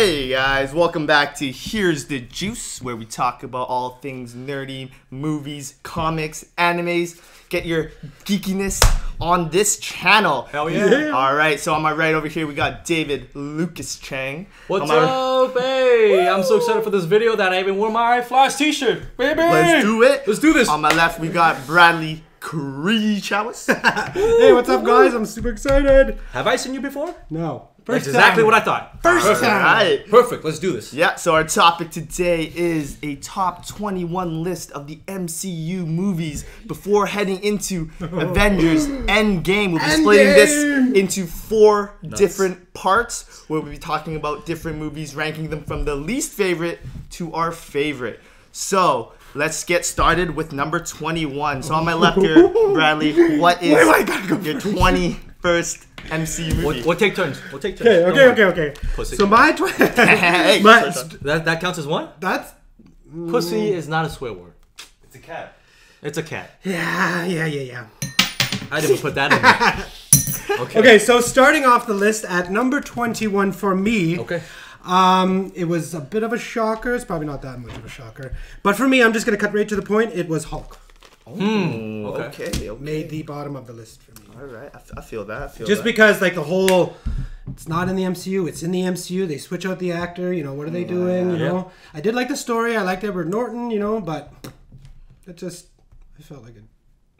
Hey guys, welcome back to Here's the Juice, where we talk about all things nerdy, movies, comics, animes. Get your geekiness on this channel. Hell yeah. Alright, so on my right over here we got David Lucas Chang. What's up, hey? I'm so excited for this video that I even wore my Flash t-shirt, baby! Let's do it. Let's do this. On my left we got Bradley Chowis. Hey, what's up, guys? I'm super excited. Have I seen you before? No. That's exactly what I thought. First time. Alright. Perfect, let's do this. Yeah, so our topic today is a top 21 list of the MCU movies before heading into Avengers Endgame. We'll be splitting this into 4 different parts where we'll be talking about different movies, ranking them from the least favorite to our favorite. So, let's get started with number 21. So on my left here, Bradley, what is your 21st MCU movie? We'll take turns. We'll take turns. Okay. Pussy. So my Hey, that counts as one? that's Pussy is not a swear word. it's a cat. It's a cat. yeah. I didn't put that in there. Okay, so starting off the list at number 21 for me. Okay. It was a bit of a shocker. It's probably not that much of a shocker, but for me, I'm just gonna cut right to the point. It was Hulk. Okay. Made the bottom of the list for me. All right, I feel that. Just because, like, the whole, it's not in the MCU, it's in the MCU. They switch out the actor. You know, what are they doing? You know, I did like the story. I liked Edward Norton. You know, but it just, I felt like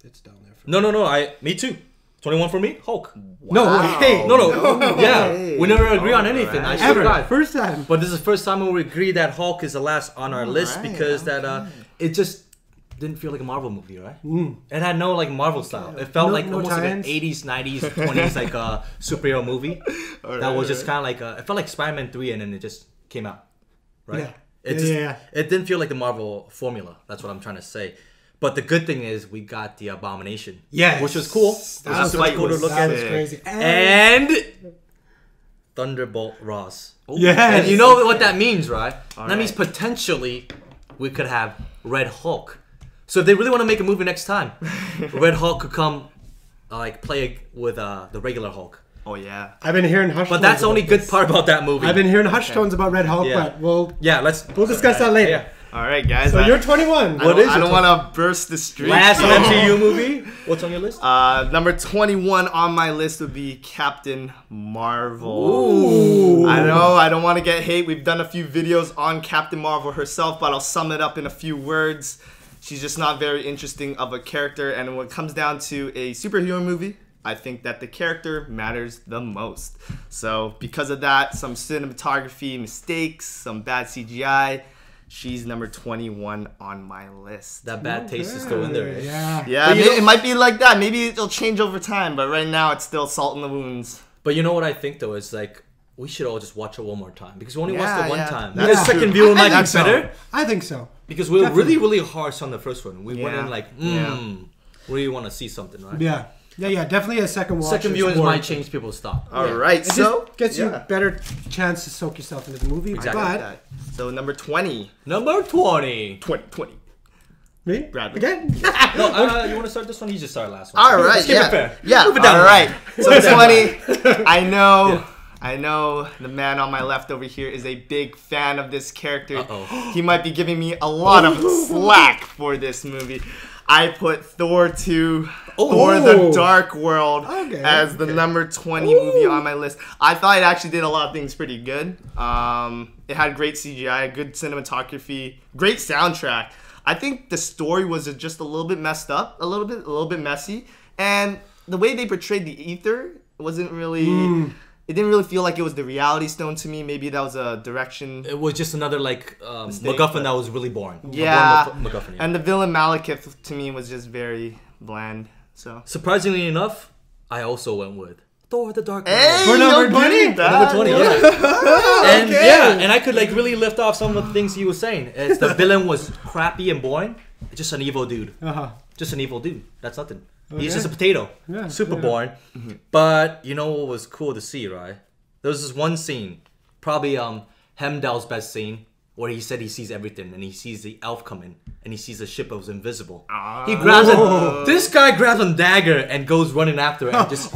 it's down there. For me. No. Me too. 21 for me. Hulk. Wow. No. Yeah, we never agree on anything. I swear to God. First time. But this is the first time when we agree that Hulk is the last on our list because it just didn't feel like a Marvel movie, right? It had no like Marvel style. It felt like almost like an 80s, 90s, 20s like a superhero movie that was just kind of like it felt like Spider-Man 3 and then it just came out, right? Yeah. It didn't feel like the Marvel formula. That's what I'm trying to say. But the good thing is we got the Abomination, Yes. which was cool. That was super cool to look that at. was crazy. And Thunderbolt Ross. Yes. And you know what that means, right? All that means right. potentially we could have Red Hulk. So if they really want to make a movie next time, Red Hulk could come like play with the regular Hulk. Oh yeah. I've been hearing hush. But that's the only good part about that movie. I've been hearing hush tones about Red Hulk, Yeah. but we'll discuss that later. Yeah. All right, guys. So you're 21. I don't want to burst the streak. Last MCU movie. What's on your list? Number 21 on my list would be Captain Marvel. Ooh. I know, I don't want to get hate. We've done a few videos on Captain Marvel herself, but I'll sum it up in a few words. She's just not very interesting of a character, and when it comes down to a superhero movie, I think that the character matters the most. So because of that, some cinematography mistakes, some bad CGI, she's number 21 on my list. That bad taste is still in there. Eh? Yeah. Yeah, it might be like that. Maybe it'll change over time, but right now it's still salt in the wounds. But you know what I think though is like we should all just watch it one more time because we only watched it one time. That's The second true. view might be think so. better I think so. because we were Definitely. really harsh on the first one. We went in like, Yeah. really want to see something, right? Yeah. Definitely a second watch. Second is viewings more- might change people's thought. All right, It so just gets you a better chance to soak yourself into the movie. Exactly. But So number 20. Number 20. 20. me? Bradley. Again? No, you want to start this one? You just start last one. All right, Let's keep yeah. it fair. Yeah, Move it down. all right. So Move it down. 20, I know the man on my left over here is a big fan of this character. Uh-oh. He might be giving me a lot of slack for this movie. I put Thor 2, Thor the Dark World as the number 20 movie on my list. I thought it actually did a lot of things pretty good. It had great CGI, good cinematography, great soundtrack. I think the story was just a little bit messed up, a little bit messy, and the way they portrayed the ether wasn't really. It didn't really feel like it was the reality stone to me. Maybe that was a direction. It was just another like MacGuffin that was really boring. Yeah, A boring MacGuffin. Yeah. And the villain Malekith to me was just very bland. So Surprisingly enough, I also went with Thor the Dark World. hey, For number 20? Number 20, yeah. And and I could like really lift off some of the things he was saying. It's the villain was crappy and boring. Just an evil dude. Just an evil dude. That's nothing. He's just a potato. Yeah, Super yeah. boring. But you know what was cool to see, right? There was this one scene, probably Hemdall's best scene, where he said he sees everything, and he sees the elf coming, and he sees the ship that was invisible. He grabs it. This guy grabs a dagger and goes running after it and just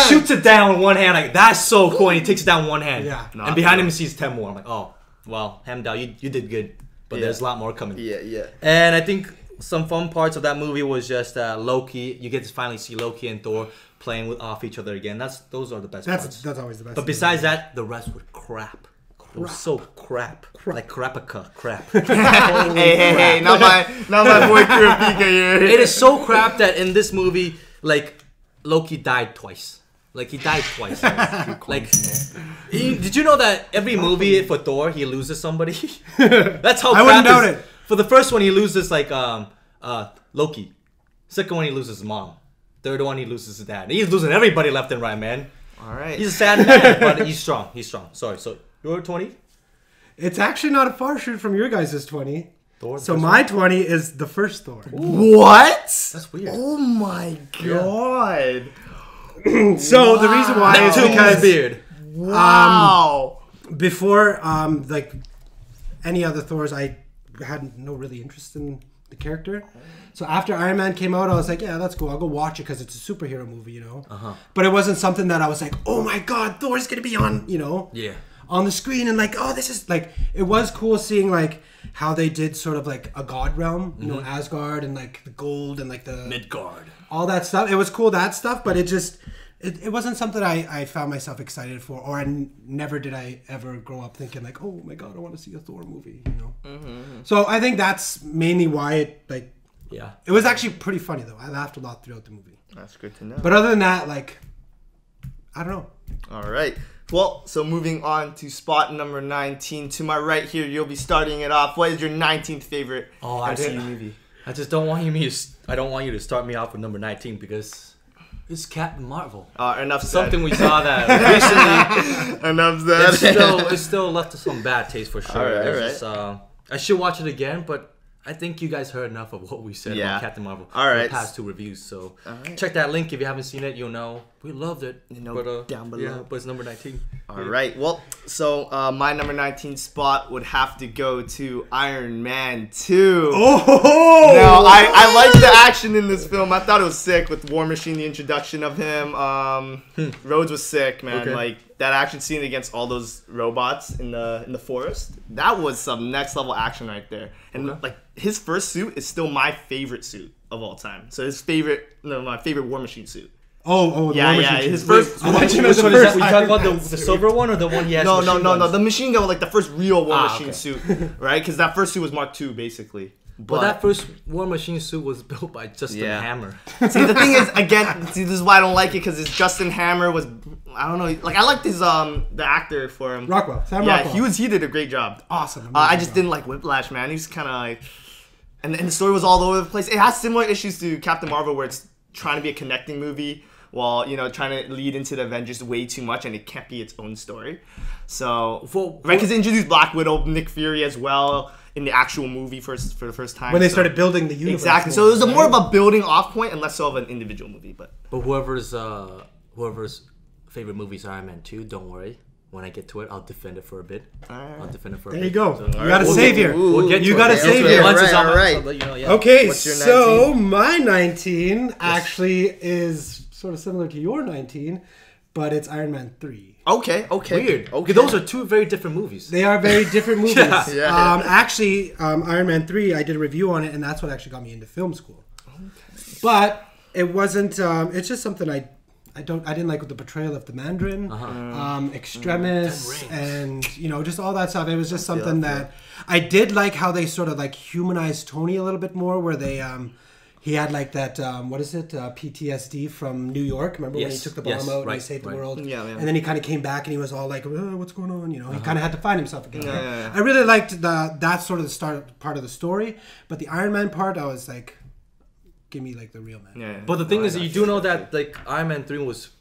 shoots it down with one hand. Like, that's so cool. And he takes it down with one hand. Yeah. And behind him he sees 10 more. I'm like, oh, well, Hamdall, you did good. But there's a lot more coming. Yeah. And I think some fun parts of that movie was just Loki. You get to finally see Loki and Thor playing off each other again. Those are the best parts. That's always the best. But besides that, the rest were crap. It was so crap. Like crap. Hey, not my boy Kurapika here. It is so crap that in this movie, like, Loki died twice. Like, he died twice. Like, did you know that every movie for Thor, he loses somebody? That's how crap I wouldn't doubt it. For the first one, he loses, like, Loki. Second one, he loses his mom. Third one, he loses his dad. He's losing everybody left and right, man. All right. He's a sad man, but he's strong. Sorry, so your 20? It's actually not a far shoot from your guys' 20. Thor, so my 20 is the first Thor. Ooh. What? That's weird. Oh my god. So the reason why is because beard. Wow. Before like any other Thors, I had no really interest in the character. So after Iron Man came out, I was like, yeah, that's cool. I'll go watch it because it's a superhero movie, you know. But it wasn't something that I was like, oh my god, Thor's gonna be on, you know, on the screen, and like, oh, this is like, it was cool seeing like how they did sort of like a god realm, you know, Asgard and like the gold and like the Midgard, all that stuff. It was cool, that stuff, but it just it wasn't something I found myself excited for, or never did I ever grow up thinking like, oh my god, I want to see a Thor movie, you know. So I think that's mainly why it like. Yeah. It was actually pretty funny, though. I laughed a lot throughout the movie. That's good to know. But other than that, like, I don't know. All right. Well, so moving on to spot number 19. To my right here, you'll be starting it off. What is your 19th favorite MCU movie? I just don't want you to start me off with number 19 because it's Captain Marvel. Enough said. Something we saw that recently. Enough said. It still left some bad taste for sure. All right. I should watch it again, but I think you guys heard enough of what we said about Captain Marvel in the past 2 reviews. So check that link if you haven't seen it. You'll know we loved it. Down below. Yeah, but it's number 19. All right. Well, so my number 19 spot would have to go to Iron Man 2. Oh! Now, I liked the action in this film. I thought it was sick with War Machine, the introduction of him. Rhodes was sick, man. Okay. Like, that action scene against all those robots in the forest, that was some next level action right there. And like, his first suit is still my favorite suit of all time. So my favorite War Machine suit. Oh, yeah. His first. Which one is that? We talking about the silver one or the one he has? No. The machine gun, like the first real War Machine suit, right? Because that first suit was Mark II, basically. But that first War Machine suit was built by Justin Hammer. See, the thing is, again, this is why I don't like it, because Justin Hammer was, I don't know, like, I liked his, the actor for him. Rockwell. Sam Rockwell. he did a great job. Awesome. I just didn't like Whiplash, man. He was kind of like, and the story was all over the place. It has similar issues to Captain Marvel, where it's trying to be a connecting movie, while, you know, trying to lead into the Avengers way too much, and it can't be its own story. So, right, because they introduced Black Widow, Nick Fury as well, in the actual movie for the first time. When they started building the universe. Exactly. So it was more of a building off point and less so of an individual movie. But whoever's favorite movie is Iron Man 2, don't worry. When I get to it, I'll defend it for a bit. I'll defend it for a bit. There you go. So, you got a savior. You got a savior. Right. Okay, so my 19 actually is sort of similar to your 19, but it's Iron Man 3. Okay. Weird. Okay, those are 2 very different movies. They are very different movies. Yeah. Actually, Iron Man 3, I did a review on it, and that's what actually got me into film school. Okay. But it wasn't. It's just something I didn't like with the portrayal of the Mandarin, Extremis, and just all that stuff. It was just something that I did like how they sort of like humanized Tony a little bit more, where they he had like that PTSD from New York. Remember when he took the bomb out and he saved the world? Yeah. And then he kind of came back and he was all like, "What's going on?" He kind of had to find himself again. Yeah. I really liked that sort of the start part of the story, but the Iron Man part, I was like, give me like the real man. Yeah. But the thing is, you do know that like Iron Man 3 was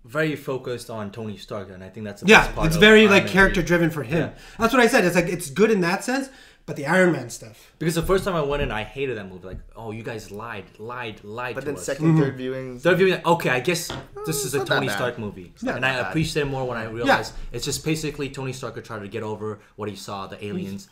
very focused on Tony Stark, and I think that's the best part. It's very like character driven for him. Yeah. That's what I said. It's like it's good in that sense, but the Iron Man stuff. Because the first time I went in, I hated that movie. Like, oh, you guys lied. But then us. second, third viewings. Third viewing, okay, I guess this is a Tony Stark movie, and I appreciate it more when I realized it's just basically Tony Stark tried to get over what he saw, the aliens.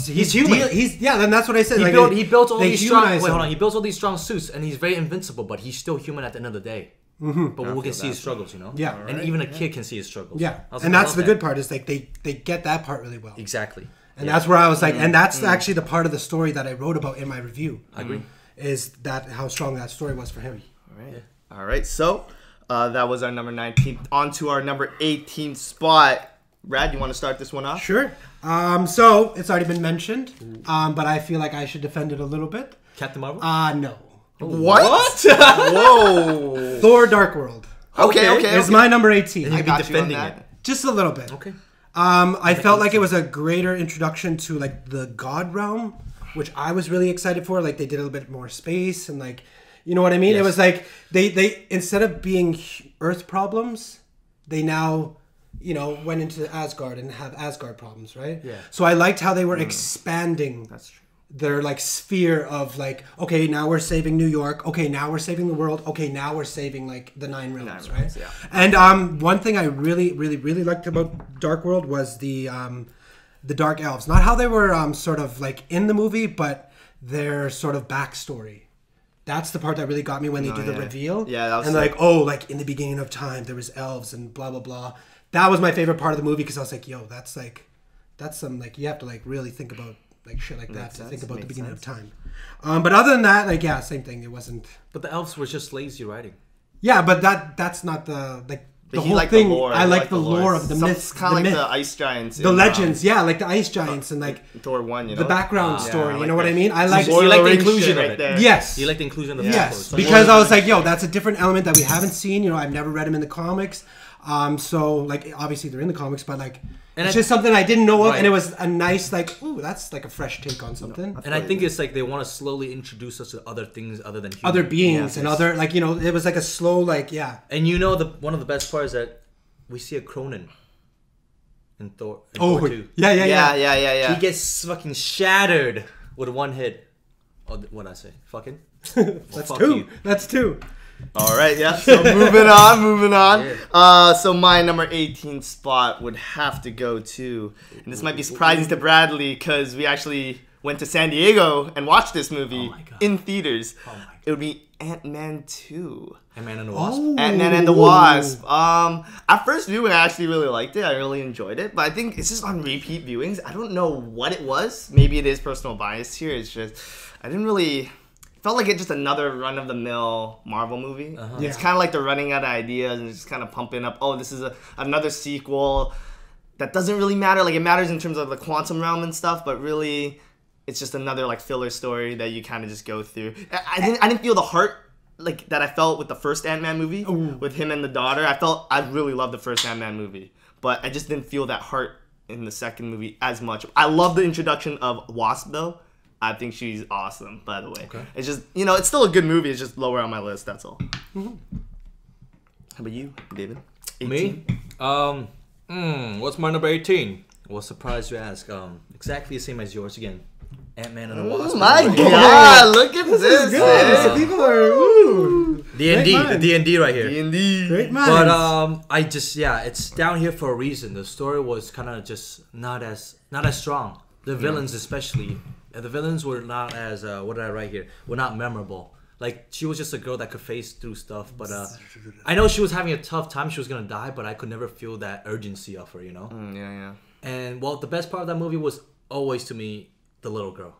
He's human. Then that's what I said. He built all these strong. Wait, hold on. He built all these strong suits, and he's very invincible. But he's still human at the end of the day. But we can see his struggles, Yeah, and even a kid can see his struggles. Yeah, and that's the good part is like they get that part really well. Exactly. And that's where I was like, and that's actually the part of the story that I wrote about in my review. I agree. Is that how strong that story was for him? All right. All right. So that was our number 19. On to our number 18 spot. Brad, you want to start this one off? Sure. So it's already been mentioned, but I feel like I should defend it a little bit. Captain Marvel? No. What? Whoa. Thor: Dark World. Okay. It's my number 18. And you'll be defending it. Just a little bit. Okay. I felt like it was a greater introduction to like the God realm, which I was really excited for. Like they did a little bit more space and like, you know what I mean? Yes. It was like they instead of being Earth problems, they now went into Asgard and have Asgard problems, right? Yeah. So I liked how they were expanding. That's true. Their like sphere of like, okay, now we're saving New York. Okay, now we're saving the world. Okay, now we're saving like the Nine Realms, right? Yeah. And one thing I really, really, really liked about Dark World was the Dark Elves. Not how they were sort of like in the movie, but their sort of backstory. That's the part that really got me when they do the reveal. Yeah, that was and like, oh, like in the beginning of time there was elves and blah blah blah. That was my favorite part of the movie because I was like, yo, that's some like you have to like really think about. Like shit like that to think about the beginning of time. But other than that, like same thing. It wasn't. But the elves were just lazy writing. Yeah, but that's not the like the whole thing. I like the lore of the myths, kind of like the ice giants, the legends. Yeah, like the ice giants and like Thor 1. The background story. Yeah, you know what I mean? I like. You like the inclusion of it. There. Yes. You like the inclusion of the yes, because I was like, yo, that's a different element that we haven't seen. I've never read them in the comics. So like obviously they're in the comics, but like. And it's just something I didn't know of, and it was a nice, like, ooh, that's like a fresh take on something. And I think it's like they want to slowly introduce us to other things other than humans. Other beings and other, like, it was like a slow, like, yeah. And one of the best parts that we see a Cronin in Thor 2. Yeah. He gets fucking shattered with one hit. Oh, what'd I say? Fucking? That's two. You. That's two. All right, yeah. So moving on. Yeah. So my number 18 spot would have to go to, and this might be surprising to Bradley because we actually went to San Diego and watched this movie in theaters. It would be Ant-Man 2. Ant-Man and the Wasp. Ant-Man and the Wasp. At first viewing, I actually really liked it. I really enjoyed it, but I think it's just on repeat viewings. I don't know what it was. Maybe it is personal bias here. It's just I didn't really. Felt like it's just another run-of-the-mill Marvel movie. Yeah. It's kind of like they're running out of ideas and just kind of pumping up, oh, this is another sequel that doesn't really matter. Like, it matters in terms of the quantum realm and stuff, but really, it's just another, like, filler story that you kind of just go through. I didn't feel the heart, like, that I felt with the first Ant-Man movie, with him and the daughter. I really loved the first Ant-Man movie, but I just didn't feel that heart in the second movie as much. I love the introduction of Wasp, though. I think she's awesome, by the way. Okay. It's just, it's still a good movie. It's just lower on my list, that's all. Mm-hmm. How about you, David? 18? Me? What's my number 18? Well, surprised you ask. Exactly the same as yours again. Ant-Man and the Wasp. Oh my god, look at this. People are, D&D, the D&D right here. D&D. Great minds. But, it's down here for a reason. The story was kind of just not as strong. The villains especially. The villains were not as, what did I write here? Were not memorable. Like, she was just a girl that could face through stuff, but I know she was having a tough time. She was going to die, but I could never feel that urgency of her, Yeah. And, well, the best part of that movie was always, to me, the little girl.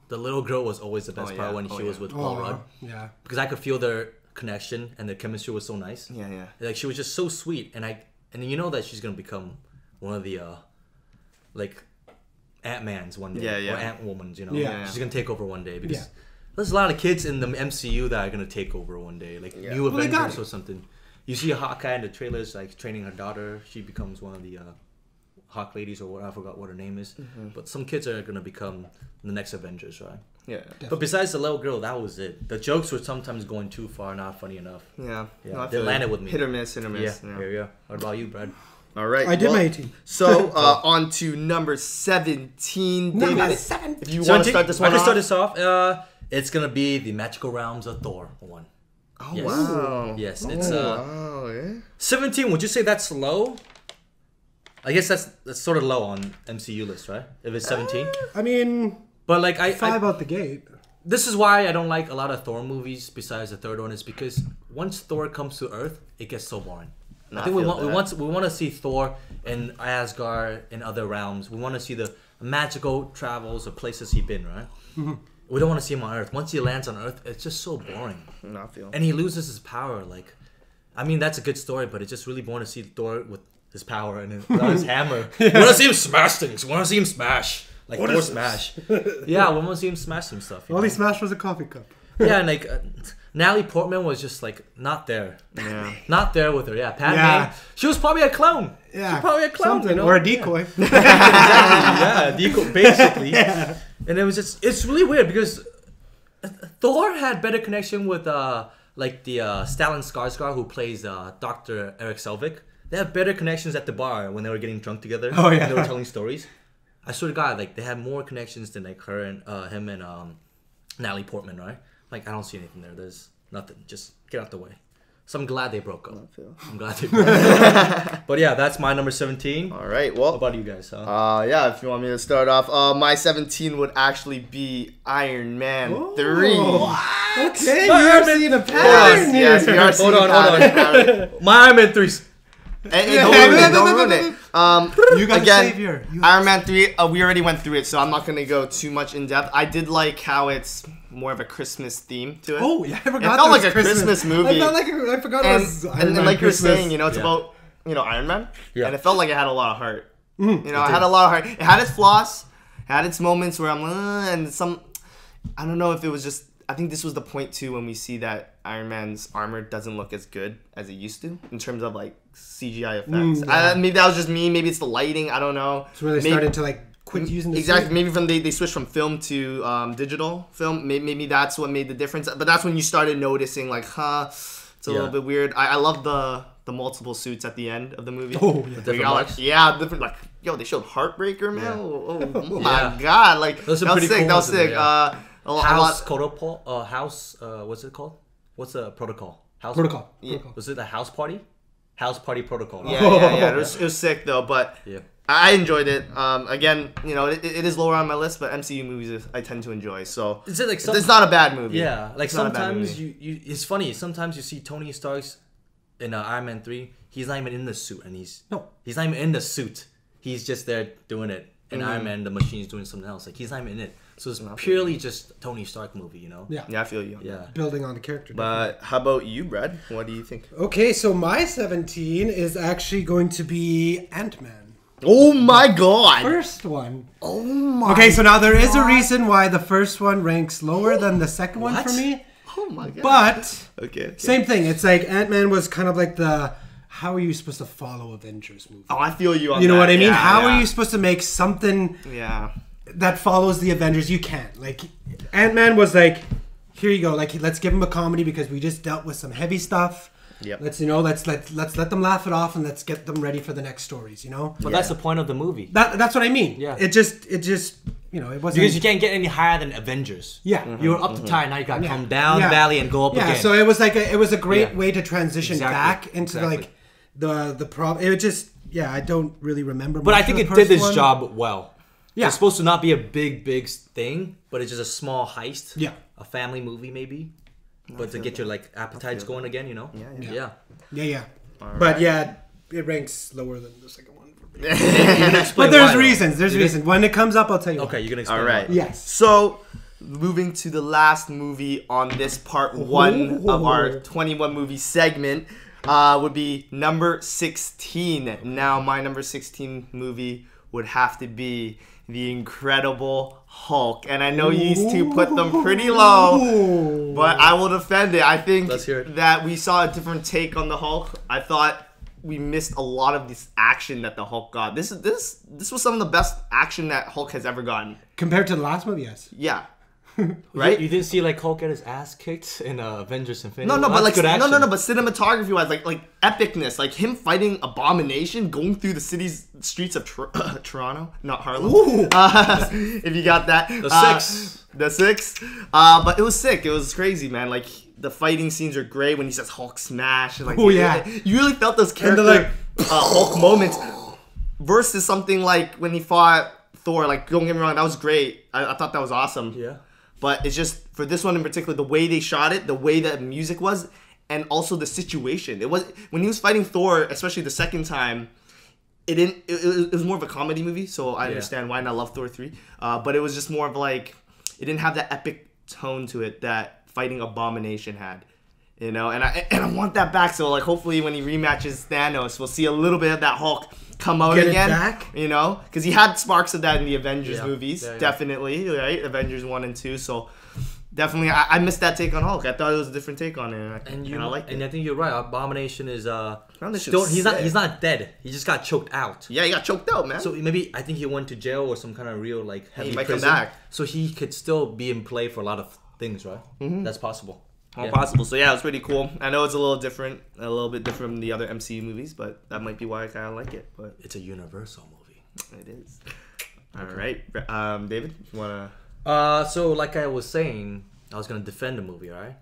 The little girl was always the best part when she was with Paul Rudd. Yeah. Because I could feel their connection, and their chemistry was so nice. Yeah. Like, she was just so sweet, and you know that she's going to become one of the, Ant-Mans one day, or Ant-Womans, Yeah. She's gonna take over one day because there's a lot of kids in the MCU that are gonna take over one day, like new Avengers or something. You see a Hawkeye in the trailers, like training her daughter. She becomes one of the Hawk ladies, or what, I forgot what her name is. Mm-hmm. But some kids are gonna become the next Avengers, right? Yeah. Definitely. But besides the little girl, that was it. The jokes were sometimes going too far, not funny enough. Yeah. No, they landed with me. Hit or miss. Yeah. Here we go. What about you, Brad? All right. I did my 18. So, on to number 17. David, number 7. If you want to start this one I can start this off. It's going to be the Magical Realms of Thor 1. Oh, yes. Wow. Yes. It's 17. Would you say that's low? I guess that's sort of low on MCU list, right? If it's 17. I mean, but like 5 out the gate. This is why I don't like a lot of Thor movies. Besides the third one, is because once Thor comes to Earth, it gets so boring. I think we want to see Thor in Asgard and other realms. We want to see the magical travels or places he's been, right? Mm-hmm. We don't want to see him on Earth. Once he lands on Earth, it's just so boring. And he loses his power. Like, I mean, that's a good story, but it's just really boring to see Thor with his power and his hammer. We want to see him smash things. We want to see him smash. Like Thor smash. Yeah, we want to see him smash some stuff. All he smashed was a coffee cup. Yeah, and like Natalie Portman was just like not there. Yeah. Not there with her. Yeah, Padme. She was probably a clone. Yeah. She was probably a clone. You know? Or a decoy. Yeah. Exactly. Yeah, decoy, basically. Yeah. And it was just, it's really weird because Thor had better connection with like the Stellan Skarsgård who plays Dr. Eric Selvig. They have better connections at the bar when they were getting drunk together. Oh yeah. And they were telling stories. I swear to God, like they had more connections than like her and him and Natalie Portman, right? Like I don't see anything there. There's nothing. Just get out the way. So I'm glad they broke up. I'm glad they broke up. But yeah, that's my number 17. All right. Well, what about you guys? Yeah, if you want me to start off, my 17 would actually be Iron Man 3. What? Okay, you're seeing a pattern. Yes, we are seeing a pattern. My Iron Man 3. Hey, don't ruin it. You got again, savior. Iron Man 3, we already went through it, so I'm not going to go too much in depth. I did like how it's more of a Christmas theme to it. Oh, yeah, I forgot. It felt like a Christmas movie. I forgot it was Iron Man. And like Christmas. you're saying, you know, it's about, you know, Iron Man. Yeah. And it felt like it had a lot of heart. You know, it had a lot of heart. It had its flaws. It had its moments where I'm and some, I don't know if it was just, I think this was the point too when we see that Iron Man's armor doesn't look as good as it used to in terms of like CGI effects. Maybe that was just me. Maybe it's the lighting. I don't know. It's where they started to like quit using the exactly. Maybe they switched from film to digital film. Maybe that's what made the difference. But that's when you started noticing like, it's a little bit weird. I love the multiple suits at the end of the movie. Oh, yeah. Different like yo, they showed Heartbreaker, man. Yeah. Oh my god, like that was sick. Cool, that was sick. House protocol. What's it called? What's the protocol? House protocol. Yeah. Was it a house party? House party protocol. Yeah. It was sick though, but I enjoyed it. Again, you know, it is lower on my list, but MCU movies I tend to enjoy. So is it like it's not a bad movie. Yeah, like sometimes you it's funny. Sometimes you see Tony Stark's in Iron Man 3. He's not even in the suit, and he's not even in the suit. He's just there doing it. And Iron Man, the machine's doing something else. Like he's not even in it. So it's purely just Tony Stark movie, you know? Yeah, I feel you. Yeah. Building on the character. But how about you, Brad? What do you think? Okay, so my 17 is actually going to be Ant-Man. Oh my god! First one. Oh my Okay, so now there is a reason why the first one ranks lower than the second one for me. Oh my god. But, okay. Same thing. It's like Ant-Man was kind of like the... How are you supposed to follow Avengers movie? Oh, I feel you on that. You know what I mean? How are you supposed to make something... Yeah. That follows the Avengers? You can't. Like, Ant-Man was like, here you go. Like, let's give him a comedy because we just dealt with some heavy stuff. Yep. Let's let them laugh it off and let's get them ready for the next stories. You know. But that's the point of the movie. That's what I mean. Yeah. It just you know it wasn't because you can't get any higher than Avengers. Yeah. You were up the tide. Now you got to come down the valley and go up again. Yeah. So it was like it was a great way to transition back into like the problem. It just I don't really remember. But I think it did this job well. Yeah. It's supposed to not be a big thing, but it's just a small heist. Yeah. A family movie maybe. But to get your like appetites going again, you know? Yeah. But it ranks lower than the second one for me. But there's reasons. There's reasons. When it comes up, I'll tell you. Okay, you can explain. All right. Yes. So, moving to the last movie on this part 1 of our 21 movie segment would be number 16. Now, my number 16 movie would have to be The Incredible Hulk. And I know you two put them pretty low, but I will defend it. I think that we saw a different take on the Hulk. I thought we missed a lot of this action that the Hulk got. This was some of the best action that Hulk has ever gotten. Compared to the last movie, yes. Yeah. Right? You didn't see like Hulk get his ass kicked in Avengers Infinity War? No, but like but cinematography wise, like epicness, like him fighting Abomination, going through the streets of Toronto, not Harlem. If you got that, the six. But it was sick. It was crazy, man. Like the fighting scenes are great when he says Hulk smash. And, like, you really felt those character Hulk moments. versus something like when he fought Thor. Like, don't get me wrong, that was great. I thought that was awesome. Yeah. But it's just for this one in particular, the way they shot it, the way that music was, and also the situation. It was when he was fighting Thor, especially the second time. It didn't. It was more of a comedy movie, so I understand why. And I love Thor 3. But it was just more of like, it didn't have that epic tone to it that fighting Abomination had. You know, and I want that back. So like, hopefully when he rematches Thanos, we'll see a little bit of that Hulk come out again. Back? You know, because he had sparks of that in the Avengers movies, definitely, right? Avengers 1 and 2. So definitely, I missed that take on Hulk. I thought it was a different take on it, and I liked it. And I think you're right. Abomination is still, he's not dead. He just got choked out. Yeah, he got choked out, man. So maybe I think he went to jail or some kind of real like heavy he might prison. come back. So he could still be in play for a lot of things, right? Mm-hmm. That's possible. All possible. So yeah, it was pretty cool. I know it's a little bit different from the other MCU movies, but that might be why I kind of like it. But it's a Universal movie. It is. All right, David, you wanna? So like I was saying, I was gonna defend the movie, right?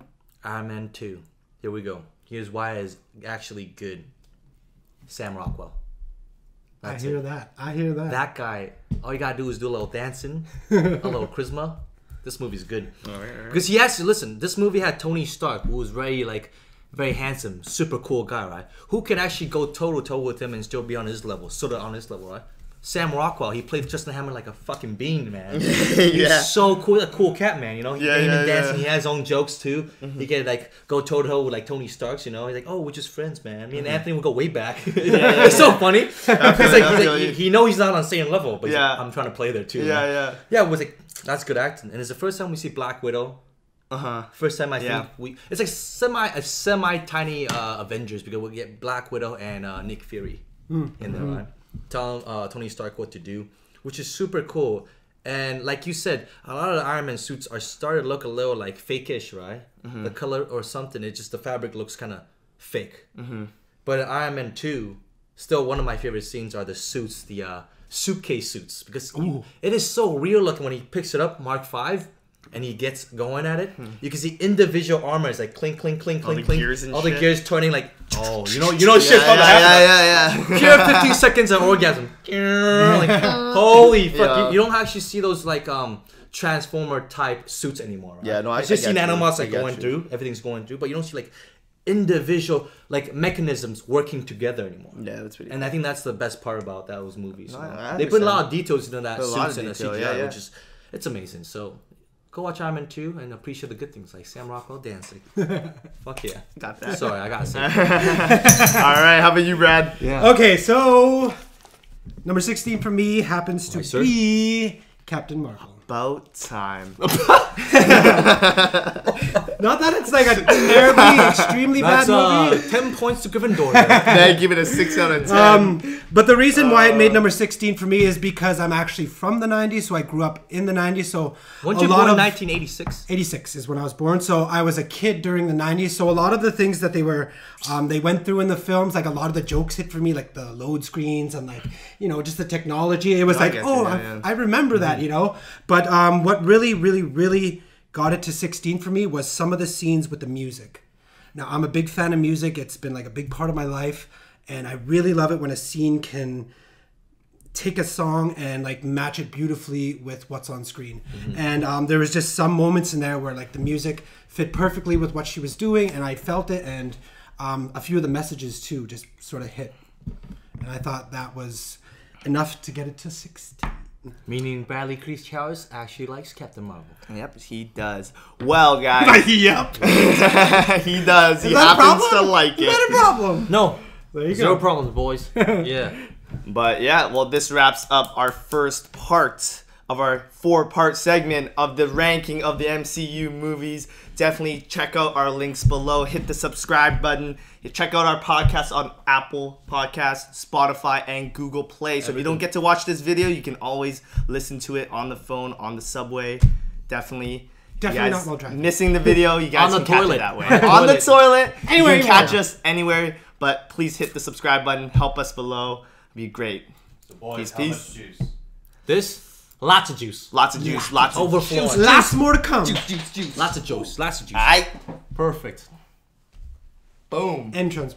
Iron Man 2. Here we go. Here's why it's actually good. Sam Rockwell. I hear that. That guy. All you gotta do is do a little dancing, a little charisma. This movie's good. All right. Because he actually, listen, this movie had Tony Stark, who was very handsome, super cool guy, right? Who can actually go toe-to-toe with him and still be on his level, sort of on his level, right? Sam Rockwell, he played Justin Hammer like a fucking bean, man. He's so cool, a cool cat, man, you know? He can even dance, and he has his own jokes, too. Mm-hmm. He can, like, go toe-to-toe with, like, Tony Starks, you know? He's like, oh, we're just friends, man. Me and Anthony will go way back. It's so funny. He knows he's not on the same level, but he's like, I'm trying to play there, too. Yeah, it was like, that's good acting. And it's the first time we see Black Widow. First time I think it's like a semi tiny Avengers, because we get Black Widow and Nick Fury in there, right? Telling Tony Stark what to do, which is super cool. And like you said, a lot of the Iron Man suits are starting to look a little like fake-ish, right? The color or something, it's just the fabric looks kind of fake. But in Iron Man 2, still one of my favorite scenes are the suits, the suitcase suits, because it is so real looking when he picks it up, Mark 5, and he gets going at it. You can see individual armor is like clink, clink, clink, clink, clink. All the gears turning like, you know shit about to happen. Here, 15 seconds of orgasm. Like, holy fuck! You don't actually see those like Transformer type suits anymore. Right? Yeah, no, I just see nanobots like going through, everything's going through, but you don't see like individual like mechanisms working together anymore. Yeah, that's pretty cool. And I think that's the best part about those movies. They put a lot of details into that suits and the CGI, which is it's amazing. So go watch Iron Man 2 and appreciate the good things like Sam Rockwell dancing. Fuck yeah. Got that. Sorry, I gotta say. All right, how about you, Brad? Yeah. Okay, so number 16 for me happens to be Captain Marvel. About time. Not that it's like a terribly, extremely bad movie. 10 points to Gryffindor. I give it a 6 out of 10. But the reason why it made number 16 for me is because I'm actually from the 90s, so I grew up in the 90s. So weren't you born in 1986? 86 is when I was born. So I was a kid during the 90s. So a lot of the things that they went through in the films, like a lot of the jokes hit for me, like the load screens and like, you know, just the technology. It was I remember that, you know. But what really, really, really got it to 16 for me was some of the scenes with the music. Now, I'm a big fan of music. It's been like a big part of my life. And I really love it when a scene can take a song and like match it beautifully with what's on screen. And there was just some moments in there where like the music fit perfectly with what she was doing. And I felt it. And a few of the messages too just sort of hit. And I thought that was enough to get it to 16. Meaning Bradley Crouch actually likes Captain Marvel. Yep, he does. Well, guys. Yep. He does. He happens to like it. Is that a problem? No. There you Zero go. problems, boys. Yeah. But yeah, well, this wraps up our first part of our 4-part segment of the ranking of the MCU movies. Definitely check out our links below. Hit the subscribe button. Check out our podcast on Apple Podcasts, Spotify, and Google Play. So if you don't get to watch this video, you can always listen to it on the phone, on the subway. Definitely not while driving. Missing the video, you guys on can the toilet. catch it that way. On the toilet. Anywhere you can catch us anywhere. But please hit the subscribe button. Help us below. It'd be great. So boys, peace. how much juice? This, lots of juice. Lots of juice. Lots of overflowing. Lots more to come. Lots of juice. Lots of juice. Aight. Perfect. Boom. Entrance.